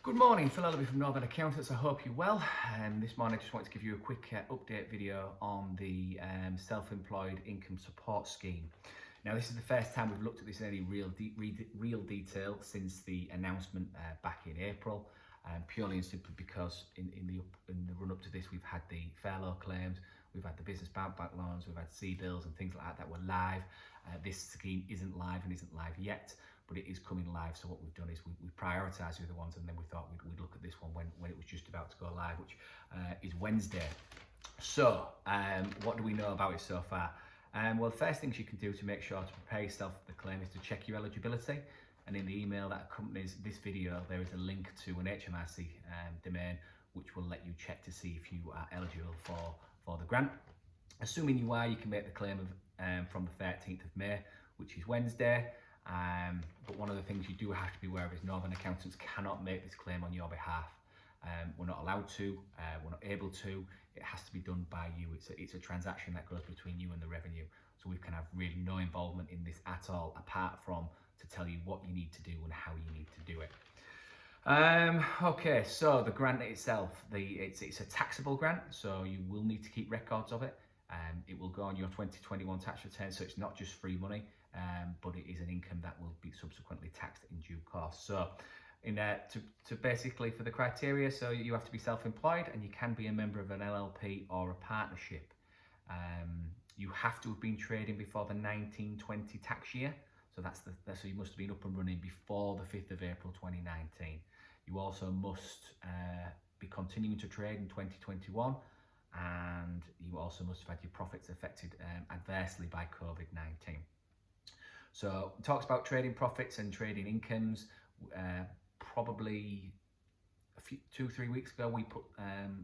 Good morning, Phil Ellaby from Northern Accountants. I hope you're well. This morning I just wanted to give you a quick update video on the self-employed income support scheme. Now this is the first time we've looked at this in any real detail since the announcement back in April, purely and simply because in the run up to this we've had the furlough claims, we've had the business bounce back loans, we've had C-bills and things like that were live. This scheme isn't live and isn't live yet, but it is coming live. So what we've done is we prioritised the other ones, and then we thought we'd look at this one when it was just about to go live, which is Wednesday. So what do we know about it so far? Well, the first things you can do to make sure to prepare yourself for the claim is to check your eligibility. And in the email that accompanies this video, there is a link to an HMRC domain, which will let you check to see if you are eligible for the grant. Assuming you are, you can make the claim from the 13th of May, which is Wednesday. But one of the things you do have to be aware of is Northern Accountants cannot make this claim on your behalf. We're not allowed to, we're not able to. It has to be done by you. It's a transaction that goes between you and the revenue. So we can have really no involvement in this at all, apart from to tell you what you need to do and how you need to do it. Okay, so the grant itself, it's a taxable grant, so you will need to keep records of it. It will go on your 2021 tax return, so it's not just free money, but it is an income that will be subsequently taxed in due course. So to basically for the criteria, so you have to be self-employed and you can be a member of an LLP or a partnership. You have to have been trading before the 1920 tax year, so so you must have been up and running before the 5th of April 2019. You also must be continuing to trade in 2021, and you also must have had your profits affected adversely by COVID-19. So it talks about trading profits and trading incomes. Probably 2-3 weeks ago we put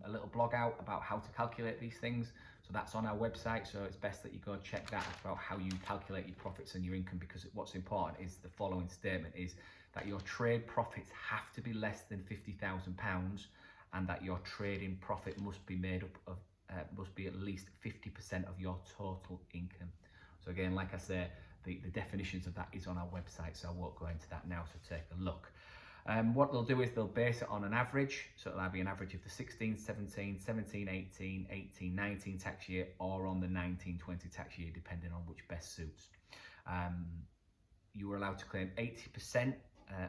a little blog out about how to calculate these things, so that's on our website, so it's best that you go check that about how you calculate your profits and your income, because what's important is the following statement is that your trade profits have to be less than £50,000, and that your trading profit must be made up of must be at least 50% of your total income. So again, like I say, the definitions of that is on our website, so I won't go into that now, so take a look. What they'll do is they'll base it on an average, so it'll be an average of the 16, 17, 17, 18, 18, 19 tax year, or on the 19, 20 tax year, depending on which best suits. You are allowed to claim 80%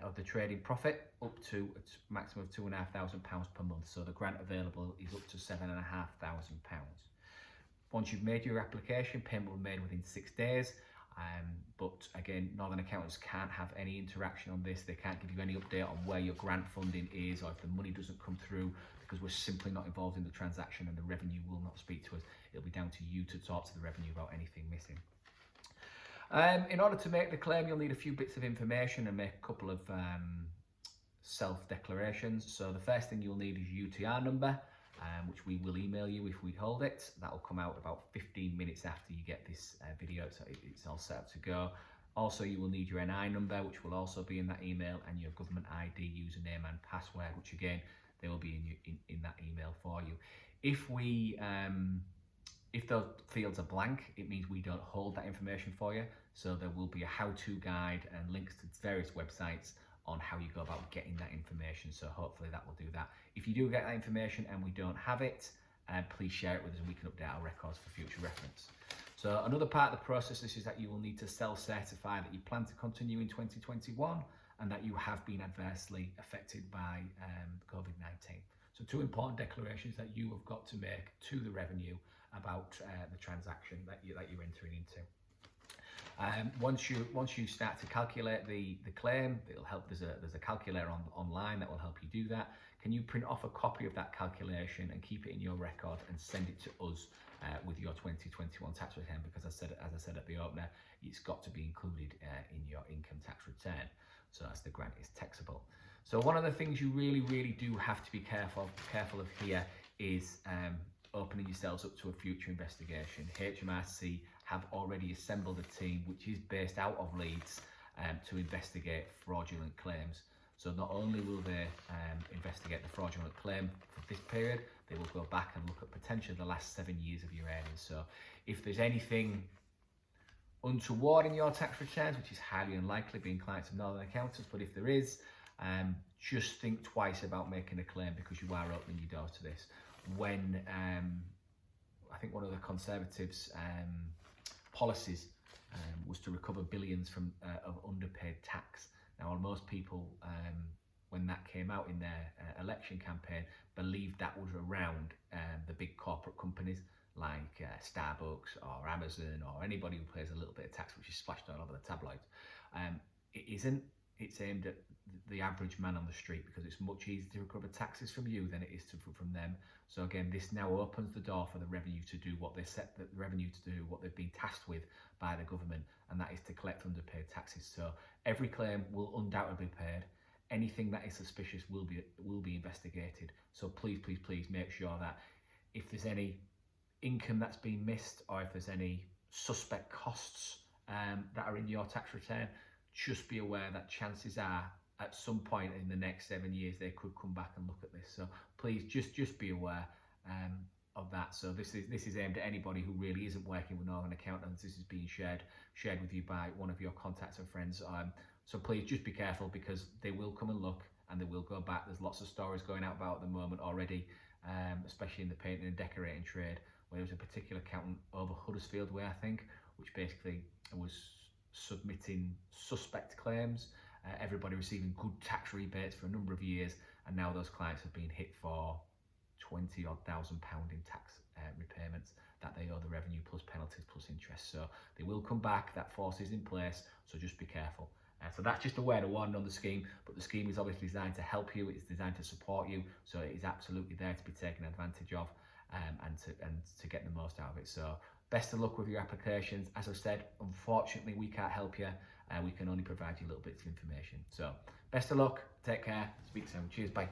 of the trading profit, up to a maximum of £2,500 per month. So the grant available is up to £7,500. Once you've made your application, payment will be made within 6 days. But again, Northern Accountants can't have any interaction on this. They can't give you any update on where your grant funding is, or if the money doesn't come through, because we're simply not involved in the transaction and the revenue will not speak to us. It'll be down to you to talk to the revenue about anything missing. In order to make the claim, you'll need a few bits of information and make a couple of self-declarations. So the first thing you'll need is your UTR number, which we will email you if we hold it. That will come out about 15 minutes after you get this video, so it's all set up to go. Also, you will need your NI number, which will also be in that email, and your government ID username and password, which again, they will be in that email for you. If those fields are blank, it means we don't hold that information for you. So there will be a how-to guide and links to various websites on how you go about getting that information. So hopefully that will do that. If you do get that information and we don't have it, please share it with us and we can update our records for future reference. So another part of the process is that you will need to self-certify that you plan to continue in 2021 and that you have been adversely affected by COVID-19. So 2 important declarations that you have got to make to the revenue about the transaction that you're entering into. Once you start to calculate the claim, it'll help. There's a calculator online that will help you do that. Can you print off a copy of that calculation and keep it in your record and send it to us with your 2021 tax return? Because as I said at the opener, it's got to be included in your income tax return. So as the grant is taxable. So one of the things you really do have to be careful of here is opening yourselves up to a future investigation. HMRC have already assembled a team which is based out of Leeds to investigate fraudulent claims. So not only will they investigate the fraudulent claim for this period, they will go back and look at potentially the last 7 years of your earnings. So if there's anything untoward in your tax returns, which is highly unlikely being clients of Northern Accountants, but if there is, Just think twice about making a claim, because you are opening your doors to this. When I think one of the Conservatives' policies was to recover billions of underpaid tax. Now, most people, when that came out in their election campaign, believed that was around the big corporate companies like Starbucks or Amazon or anybody who pays a little bit of tax, which is splashed all over the tabloids. It isn't. It's aimed at the average man on the street, because it's much easier to recover taxes from you than it is from them. So again, this now opens the door for the revenue to do what they set the revenue to do, what they've been tasked with by the government, and that is to collect underpaid taxes. So every claim will undoubtedly be paid. Anything that is suspicious will be investigated. So please make sure that if there's any income that's been missed, or if there's any suspect costs that are in your tax return, just be aware that chances are at some point in the next 7 years they could come back and look at this. So please just be aware of that. So this is aimed at anybody who really isn't working with Northern Accountants. This is being shared with you by one of your contacts and friends. So please just be careful, because they will come and look and they will go back. There's lots of stories going out about at the moment already, especially in the painting and decorating trade, where there was a particular accountant over Huddersfield Way, I think, which basically was submitting suspect claims, everybody receiving good tax rebates for a number of years, and now those clients have been hit for £20,000 in tax repayments that they owe the revenue, plus penalties, plus interest. So they will come back. That force is in place, so just be careful. So that's just a word of warning on the scheme, but the scheme is obviously designed to help you. It's designed to support you, so it is absolutely there to be taken advantage of, and to get the most out of it. So best of luck with your applications. As I've said, unfortunately we can't help you, we can only provide you little bits of information. So best of luck, take care, speak soon, cheers, bye.